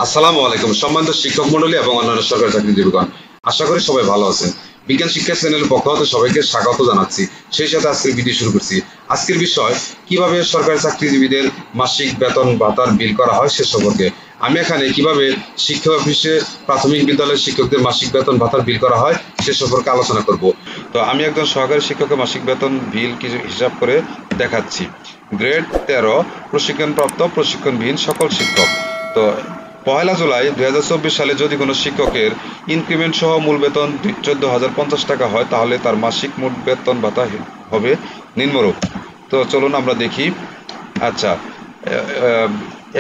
আসসালামু আলাইকুম সম্মানিত শিক্ষক মণ্ডলী এবং অন্যান্য সরকারি চাকরিজীবীগণ, আশা করি সবাই ভালো আছেন। বিজ্ঞান শিক্ষা চ্যানেলের পক্ষ হতে সবাইকে স্বাগত জানাচ্ছি। সেই সাথে আজকের ভিডিও শুরু করছি। আজকের বিষয় কিভাবে সরকারি চাকরিজীবীদের মাসিক বেতন ভাতার বিল করা হয় সে সম্পর্কে। আমি এখানে কিভাবে শিক্ষা অফিসে প্রাথমিক বিদ্যালয়ের শিক্ষকদের মাসিক বেতন ভাতার বিল করা হয় সে সম্পর্কে আলোচনা করব। তো আমি একজন সহকারী শিক্ষকের মাসিক বেতন বিল কিছু হিসাব করে দেখাচ্ছি। গ্রেড 13 প্রশিক্ষণপ্রাপ্ত প্রশিক্ষণবিহীন সকল শিক্ষক। তো 1 জুলাই 2024 সালে যদি কোনো শিক্ষকের ইনক্রিমেন্ট সহ মূল বেতন 14,050 টাকা হয়, তাহলে তার মাসিক মোট বেতন ভাতা হবে নিম্নরূপ। তো চলুন আমরা দেখি। আচ্ছা,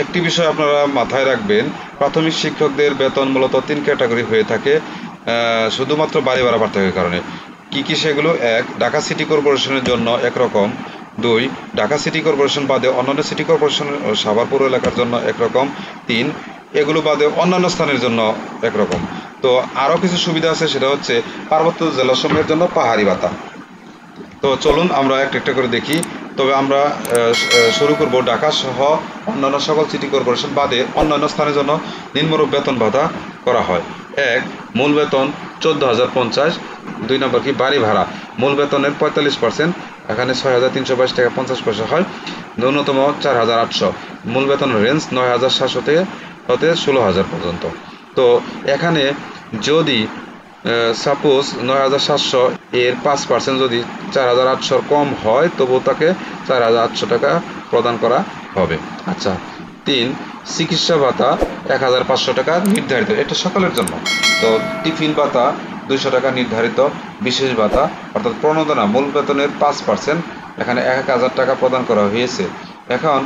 একটি বিষয় আপনারা মাথায় রাখবেন, প্রাথমিক শিক্ষকদের বেতন মূলত 3 ক্যাটাগরি হয়ে থাকে, শুধুমাত্র বাড়ি ভাড়া পার্থক্যের কারণে। কি কি সেগুলো? 1, ঢাকা সিটি কর্পোরেশনের জন্য একরকম। 2, ঢাকা সিটি কর্পোরেশন বাদে অন্যান্য সিটি কর্পোরেশন ও সাভার পৌর এলাকার জন্য একরকম। 3, এগুলো বাদে অন্যান্য স্থানের জন্য একরকম। তো আরও কিছু সুবিধা আছে, সেটা হচ্ছে পার্বত্য জেলাসমূহের জন্য পাহাড়ি ভাতা। তো চলুন আমরা একটা করে দেখি। তবে আমরা শুরু করব ঢাকা সহ অন্যান্য সকল সিটি কর্পোরেশন বাদে অন্যান্য স্থানের জন্য নিম্নরূপ বেতন ভাতা করা হয়। 1, মূল বেতন 14,050। 2 নম্বর কি বাড়ি ভাড়া, মূল বেতনের 45%, এখানে 6,322 টাকা 50 পয়সা হয়। ন্যূনতম 4,800, মূল বেতনের রেঞ্জ 9,700 থেকে 16,000 পর্যন্ত। তো এখানে যদি সাপোজ 9,700 এর 5% যদি 4,800 কম হয়, তবুও তাকে 4,800 টাকা প্রদান করা হবে। আচ্ছা, 3, চিকিৎসা ভাতা 1,500 টাকা নির্ধারিত, এটা সকলের জন্য। তো টিফিন ভাতা 200 টাকা নির্ধারিত। বিশেষ ভাতা অর্থাৎ প্রণোদনা মূল বেতনের 5%, এখানে 1,000 টাকা প্রদান করা হয়েছে। এখন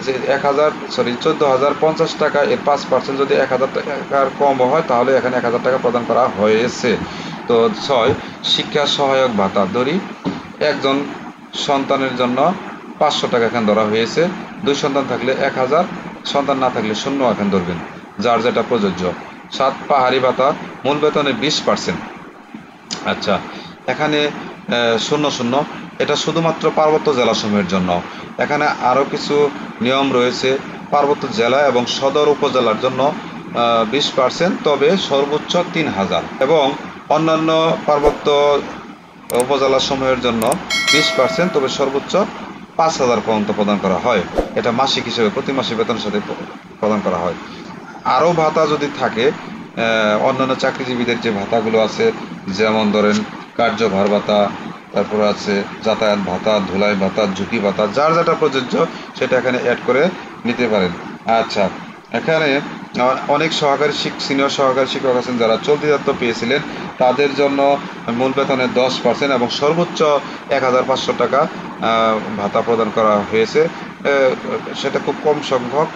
যে 14,050 টাকা এর 5% যদি 1,000 টাকার কম হয়, তাহলে এখানে 1,000 টাকা প্রদান করা হয়েছে। তো 6, শিক্ষা সহায়ক ভাতা ধরি একজন সন্তানের জন্য 500 টাকা এখানে ধরা হয়েছে। 2 সন্তান থাকলে 1,000, সন্তান না থাকলে 0 এখানে ধরবেন, যার যেটা প্রযোজ্য। 7, পাহাড়ি ভাতা মূল বেতনের 20%। আচ্ছা, এখানে 00, এটা শুধুমাত্র পার্বত্য জেলাসমূহের জন্য। এখানে আরও কিছু নিয়ম রয়েছে। পার্বত্য জেলা এবং সদর উপজেলার জন্য 20%, তবে সর্বোচ্চ 3,000, এবং অন্যান্য পার্বত্য উপজেলাসমূহের জন্য 20%, তবে সর্বোচ্চ 5,000 পর্যন্ত প্রদান করা হয়। এটা মাসিক হিসেবে প্রতি মাসে বেতনের সাথে প্রদান করা হয়। আরও ভাতা যদি থাকে, অন্যান্য চাকরিজীবীদের যে ভাতাগুলো আছে, যেমন ধরেন কার্যভার ভাতা, তারপর আছে যাতায়াত ভাতা, ধুলাই ভাতা, ঝুঁকি ভাতা, যার যেটা প্রযোজ্য সেটা এখানে অ্যাড করে নিতে পারেন। আচ্ছা, এখানে অনেক সিনিয়র সহকারী শিক্ষক আছেন যারা চলতি দায়িত্ব পেয়েছিলেন, তাদের জন্য মূল বেতনের 10% এবং সর্বোচ্চ 1,500 টাকা ভাতা প্রদান করা হয়েছে। সেটা খুব কম সংখ্যক,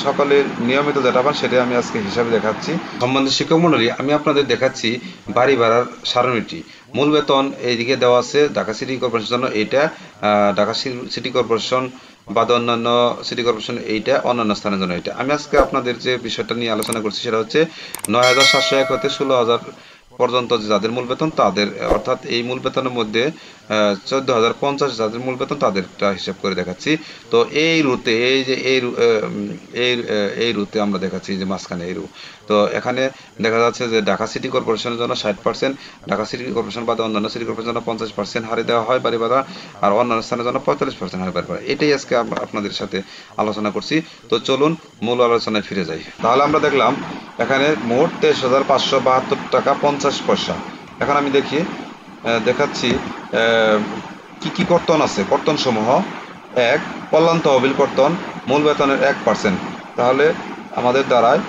সকলের নিয়মিত যেটা পান সেটাই আমি আজকে হিসাবে দেখাচ্ছি। সম্মানিত শিক্ষক মণ্ডলী, আমি আপনাদের দেখাচ্ছি বাড়ি ভাড়ার সারণীটি। মূল বেতন এইদিকে দেওয়া আছে ঢাকা সিটি কর্পোরেশনের জন্য এইটা, ঢাকা সিটি কর্পোরেশন বাদ অন্যান্য সিটি কর্পোরেশন এইটা, অন্যান্য স্থানের জন্য এইটা। আমি আজকে আপনাদের যে বিষয়টা নিয়ে আলোচনা করছি সেটা হচ্ছে 9,701 হতে 16,000 পর্যন্ত যাদের মূল বেতন, তাদের অর্থাৎ এই মূল বেতনের মধ্যে 14,050 যাদের মূল বেতন তাদেরটা হিসাব করে দেখাচ্ছি। তো এই রুতে এই যে এই রুতে আমরা দেখাচ্ছি যে মাঝখানে এই রু। তো এখানে দেখা যাচ্ছে যে ঢাকা সিটি কর্পোরেশনের জন্য 60%, ঢাকা সিটি কর্পোরেশন বাদে অন্যান্য সিটি কর্পোরেশনের জন্য 50% হারে দেওয়া হয় বাড়ি ভাড়া, আর অন্যান্য স্থানের জন্য 45% হারে বাড়ি ভাড়া। এটাই আজকে আপনাদের সাথে আলোচনা করছি। তো চলুন মূল আলোচনায় ফিরে যাই। তাহলে আমরা দেখলাম এখানে মোট 23,572 টাকা 50 পয়সা। এখন আমি দেখাচ্ছি কি কি কর্তন আছে। কর্তন সমূহ: 1, কল্যাণ তহবিল কর্তন মূল বেতনের 1%, তাহলে আমাদের দ্বারায়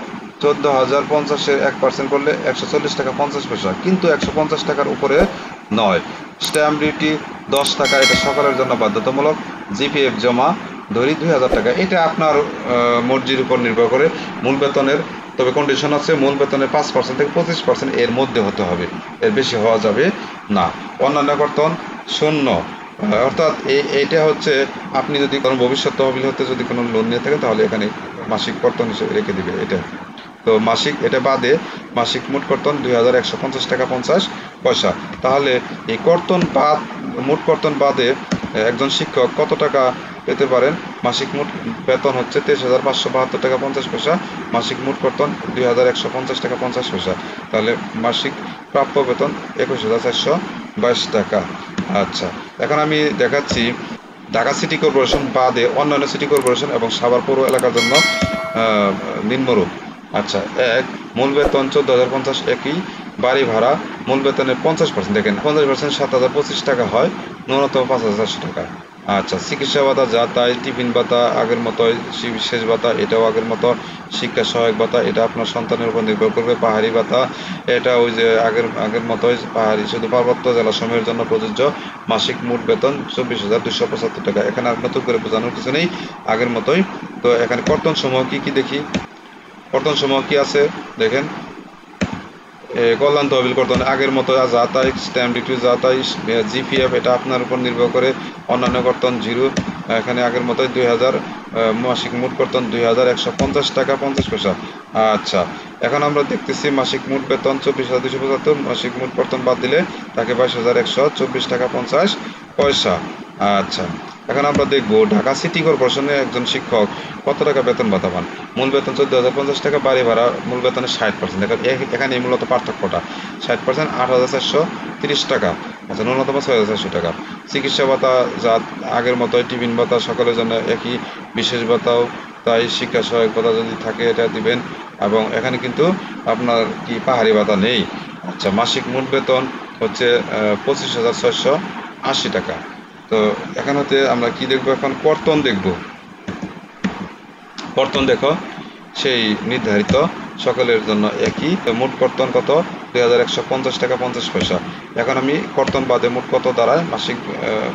14,050-এর 1% করলে 140 টাকা 50 পয়সা, কিন্তু 150 টাকার উপরে নয়। স্ট্যাম্প ডিউটি 10 টাকা, এটা সকলের জন্য বাধ্যতামূলক। জিপিএফ জমা ধরি 2,000 টাকা, এটা আপনার মর্জির উপর নির্ভর করে মূল বেতনের, তবে কন্ডিশন আছে মূল বেতনের 5% থেকে 25% এর মধ্যে হতে হবে, এর বেশি হওয়া যাবে না। অন্যান্য কর্তন 0, অর্থাৎ এইটা হচ্ছে আপনি যদি কোনো ভবিষ্যৎ তহবিল হতে যদি কোনো লোন নিয়ে থাকেন, তাহলে এখানে মাসিক কর্তন হিসেবে রেখে দিবে এটা। তো মাসিক এটা বাদে মাসিক মোট কর্তন 2,150 টাকা 50 পয়সা। তাহলে এই কর্তন বাদ, মোট কর্তন বাদে একজন শিক্ষক কত টাকা পেতে পারেন। মাসিক মোট বেতন হচ্ছে 23,572 টাকা 50 পয়সা, মাসিক মোট বেতন 2,150 টাকা 50 পয়সা, তাহলে মাসিক প্রাপ্য বেতন 21,422 টাকা। আচ্ছা, এখন আমি দেখাচ্ছি ঢাকা সিটি কর্পোরেশন বাদে অন্যান্য সিটি কর্পোরেশন এবং সাভার পৌর এলাকার জন্য নিম্নরূপ। আচ্ছা, এক, মূল বেতন 14,050, একই বাড়ি ভাড়া মূল বেতনের 50%, দেখেন 50% 7,025 টাকা হয়, ন্যূনতম 5,400 টাকা। আচ্ছা, চিকিৎসা ভাতা যা তাই, টিফিন ভাতা আগের মতোই, বিশেষ ভাতা এটাও আগের মতো, শিক্ষা সহায়ক ভাতা এটা আপনার সন্তানের উপর নির্ভর করবে, পাহাড়ি ভাতা এটা ওই যে আগের মতোই, পাহাড়ি শুধু পার্বত্য জেলাসমূহের জন্য প্রযোজ্য, মাসিক মোট বেতন 24,275 টাকা। এখানে আর নতুন করে বোঝানোর কিছু নেই, আগের মতোই। তো এখানে কর্তন সমূহ কি দেখি, কর্তন সমূহ কি আছে দেখেন, কল্যাণ তহবিল কর্তন আগের মতো যা তাই, স্ট্যাম্প ডিউটি যা তাই, জিপিএফ এটা আপনার উপর নির্ভর করে, অন্যান্য কর্তন জিরো, এখানে আগের মতোই 2,000, মাসিক মোট কর্তন 2,150 টাকা 50 পয়সা। আচ্ছা, এখন আমরা দেখতেছি মাসিক মোট বেতন 24,275, মাসিক মোট কর্তন বাদ দিলে তাকে 22,124 টাকা 50 পয়সা। আচ্ছা, এখন আমরা দেখব ঢাকা সিটি কর্পোরেশনে একজন শিক্ষক কত টাকা বেতন ভাতা পান। মূল বেতন 14,050 টাকা, বাড়ি ভাড়া মূল বেতনের 60%, এখানে মূলত পার্থক্যটা 60%, 8,430 টাকা। আচ্ছা, ন্যূনতম 6,400 টাকা। চিকিৎসা ভাতা যা আগের মতোই, টিফিন ভাতা সকলের জন্য একই, বিশেষ ভাতাও তাই, শিক্ষা সহায়ক ভাতা যদি থাকে এটা দিবেন, এবং এখানে কিন্তু আপনার কি পাহাড়ি ভাতা নেই। আচ্ছা, মাসিক মূল বেতন হচ্ছে 25,680 টাকা। তো এখান হতে আমরা কি দেখবো, এখন কর্তন দেখব। কর্তন দেখো সেই নির্ধারিত সকলের জন্য একই, তো মোট কর্তন কত, 2,150 টাকা 50 পয়সা। এখন আমি কর্তন বাদে মোট কত দাঁড়ায় মাসিক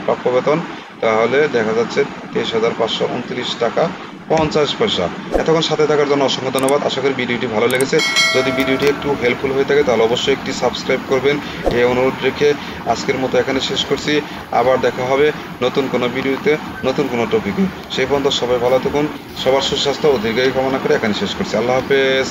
প্রাপ্য বেতন, তাহলে দেখা যাচ্ছে 23,529 টাকা 50 পয়সা। এতক্ষণ সাথে থাকার জন্য অসংখ্য ধন্যবাদ। আশা করি ভিডিওটি ভালো লেগেছে। যদি ভিডিওটি একটু হেল্পফুল হয়ে থাকে তাহলে অবশ্যই একটি সাবস্ক্রাইব করবেন, এই অনুরোধ রেখে আজকের মতো এখানে শেষ করছি। আবার দেখা হবে নতুন কোনো ভিডিওতে, নতুন কোনো টপিকে। সেই পর্যন্ত সবাই ভালো থাকুন, সবার সুস্বাস্থ্য ও দীর্ঘায়ু কামনা করে এখানে শেষ করছি। আল্লাহ হাফেজ।